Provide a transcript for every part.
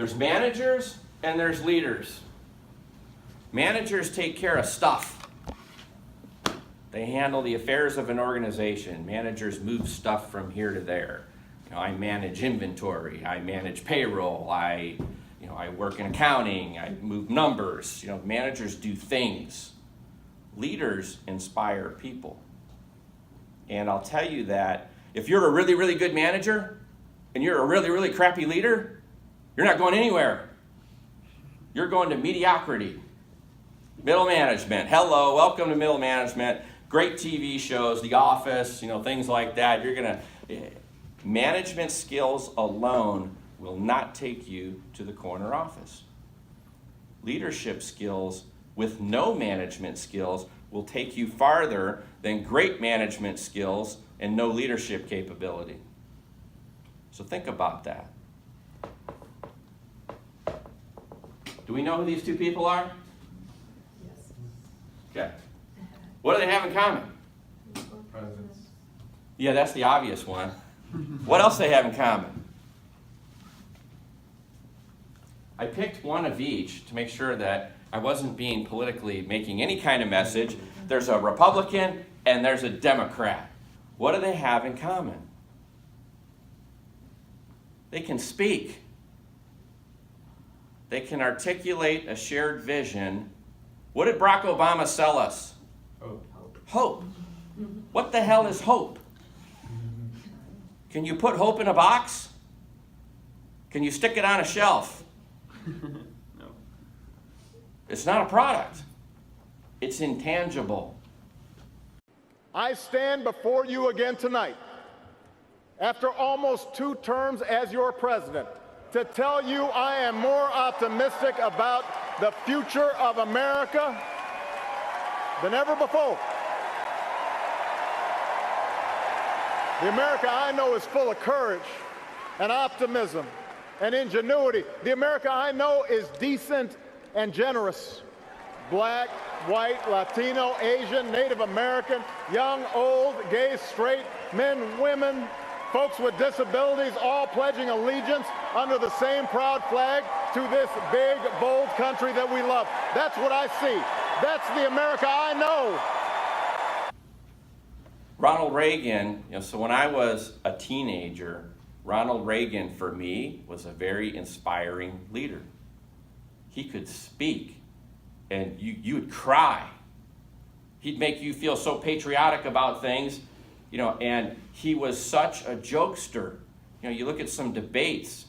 There's managers and there's leaders. Managers take care of stuff. They handle the affairs of an organization. Managers move stuff from here to there. I manage inventory. I manage payroll. I work in accounting. I move numbers. Managers do things. Leaders inspire people. And I'll tell you that if you're a really, really good manager and you're a really, really crappy leader, you're not going anywhere. You're going to mediocrity. Middle management. Hello, welcome to middle management. Great TV shows, The Office, things like that. Management skills alone will not take you to the corner office. Leadership skills with no management skills will take you farther than great management skills and no leadership capability. So think about that. Do we know who these two people are? Yes. Okay. What do they have in common? Presidents. Yeah, that's the obvious one. What else do they have in common? I picked one of each to make sure that I wasn't being politically making any kind of message. There's a Republican and there's a Democrat. What do they have in common? They can speak. They can articulate a shared vision. What did Barack Obama sell us? Hope. Hope. What the hell is hope? Can you put hope in a box? Can you stick it on a shelf? No. It's not a product. It's intangible. I stand before you again tonight, after almost 2 terms as your president, to tell you I am more optimistic about the future of America than ever before. The America I know is full of courage and optimism and ingenuity. The America I know is decent and generous. Black, white, Latino, Asian, Native American, young, old, gay, straight, men, women, folks with disabilities, all pledging allegiance under the same proud flag to this big, bold country that we love. That's what I see. That's the America I know. Ronald Reagan, so when I was a teenager, Ronald Reagan for me was a very inspiring leader. He could speak and you would cry. He'd make you feel so patriotic about things, and he was such a jokester. You look at some debates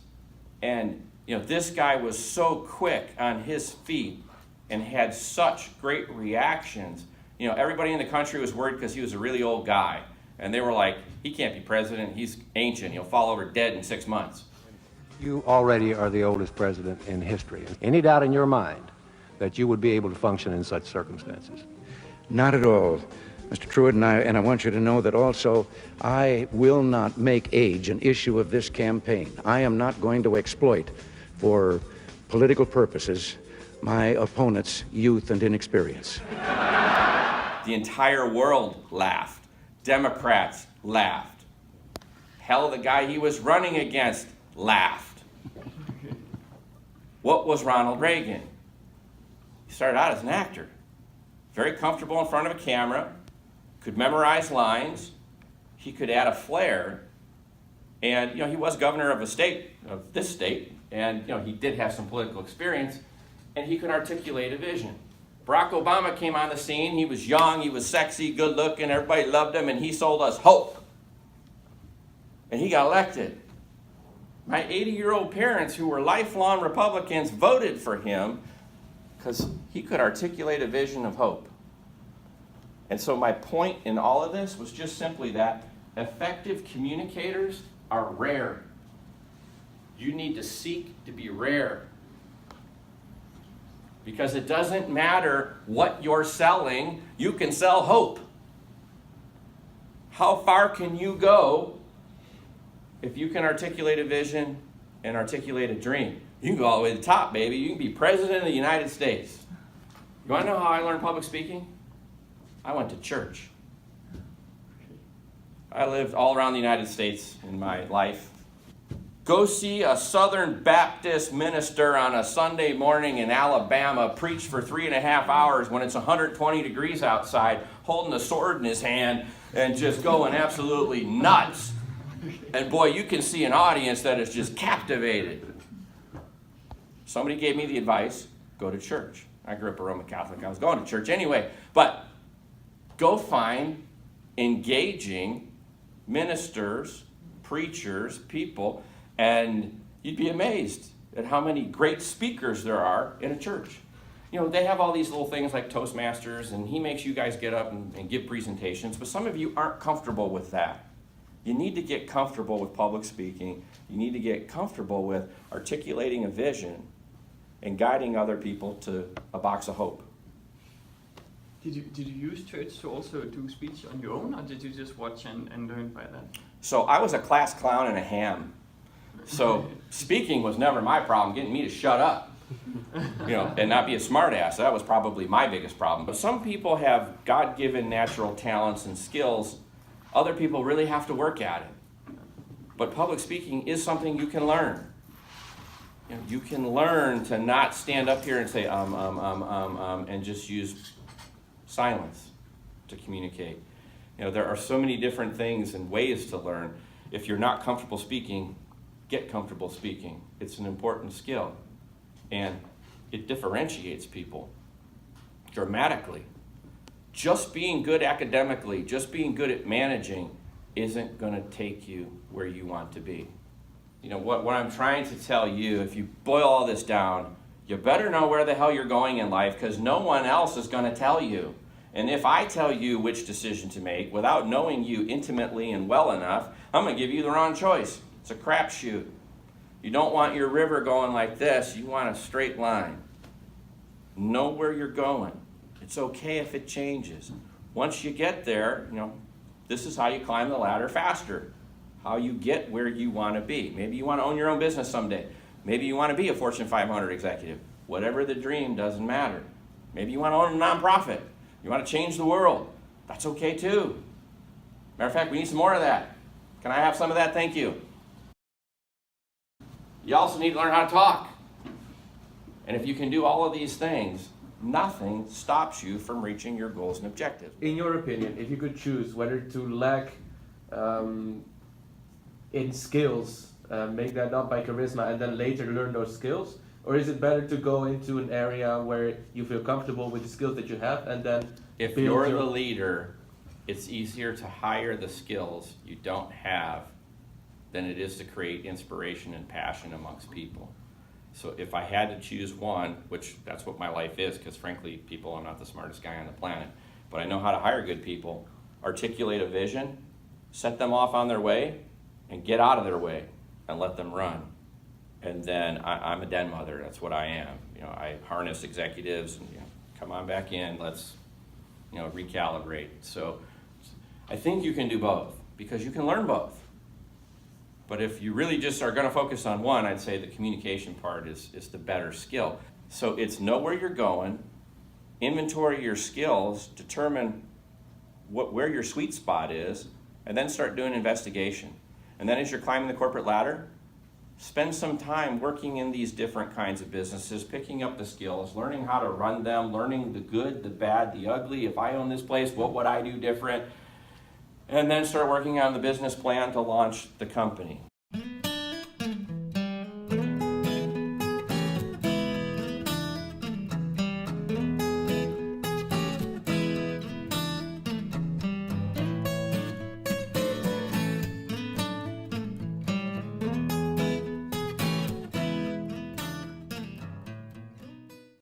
and, this guy was so quick on his feet and had such great reactions. Everybody in the country was worried because he was a really old guy. And they were like, he can't be president. He's ancient. He'll fall over dead in 6 months. You already are the oldest president in history. Any doubt in your mind that you would be able to function in such circumstances? Not at all, Mr. Truitt, and I want you to know that also I will not make age an issue of this campaign. I am not going to exploit for political purposes my opponent's youth and inexperience. The entire world laughed. Democrats laughed. Hell, the guy he was running against laughed. What was Ronald Reagan? He started out as an actor. Very comfortable in front of a camera, could memorize lines, he could add a flair, and he was governor of this state, and he did have some political experience, and he could articulate a vision. Barack Obama came on the scene. He was young, he was sexy, good looking, everybody loved him, and he sold us hope. And he got elected. My 80-year-old parents, who were lifelong Republicans, voted for him because he could articulate a vision of hope. And so my point in all of this was just simply that effective communicators are rare. You need to seek to be rare. Because it doesn't matter what you're selling, you can sell hope. How far can you go if you can articulate a vision and articulate a dream? You can go all the way to the top, baby. You can be president of the United States. You want to know how I learned public speaking? I went to church. I lived all around the United States in my life. Go see a Southern Baptist minister on a Sunday morning in Alabama preach for 3.5 hours when it's 120 degrees outside, holding a sword in his hand and just going absolutely nuts. And boy, you can see an audience that is just captivated. Somebody gave me the advice, go to church. I grew up a Roman Catholic. I was going to church anyway. But go find engaging ministers, preachers, people, and you'd be amazed at how many great speakers there are in a church. You know, they have all these little things like Toastmasters, and he makes you guys get up and give presentations, but some of you aren't comfortable with that. You need to get comfortable with public speaking. You need to get comfortable with articulating a vision and guiding other people to a box of hope. Did you use church to also do speech on your own, or did you just watch and learn by that? So I was a class clown and a ham. So speaking was never my problem, getting me to shut up, you know, and not be a smart ass. That was probably my biggest problem. But some people have God-given natural talents and skills. Other people really have to work at it. But public speaking is something you can learn. You know, you can learn to not stand up here and say and just use silence to communicate. You know, there are so many different things and ways to learn. If you're not comfortable speaking, get comfortable speaking. It's an important skill, and it differentiates people dramatically. Just being good academically, just being good at managing isn't going to take you where you want to be. You know, what I'm trying to tell you, if you boil all this down, you better know where the hell you're going in life, because no one else is going to tell you. And if I tell you which decision to make without knowing you intimately and well enough, I'm going to give you the wrong choice. It's a crapshoot. You don't want your river going like this. You want a straight line. Know where you're going. It's okay if it changes. Once you get there, you know, this is how you climb the ladder faster. How you get where you want to be. Maybe you want to own your own business someday. Maybe you want to be a Fortune 500 executive. Whatever the dream, doesn't matter. Maybe you want to own a nonprofit. You want to change the world. That's okay too. Matter of fact, we need some more of that. Can I have some of that? Thank you. You also need to learn how to talk. And if you can do all of these things, nothing stops you from reaching your goals and objectives. In your opinion, if you could choose whether to lack in skills, make that up by charisma, and then later learn those skills, or is it better to go into an area where you feel comfortable with the skills that you have and then If build you're your... the leader, it's easier to hire the skills you don't have than it is to create inspiration and passion amongst people. So if I had to choose one, which that's what my life is, because frankly, people, I'm not the smartest guy on the planet, but I know how to hire good people, articulate a vision, set them off on their way, and get out of their way and let them run. And then I'm a den mother, that's what I am. You know, I harness executives and, you know, come on back in, let's, you know, recalibrate. So I think you can do both, because you can learn both. But if you really just are going to focus on one, I'd say the communication part is the better skill. So it's know where you're going, inventory your skills, determine where your sweet spot is, and then start doing investigation. And then as you're climbing the corporate ladder, spend some time working in these different kinds of businesses, picking up the skills, learning how to run them, learning the good, the bad, the ugly. If I own this place, what would I do different? And then start working on the business plan to launch the company.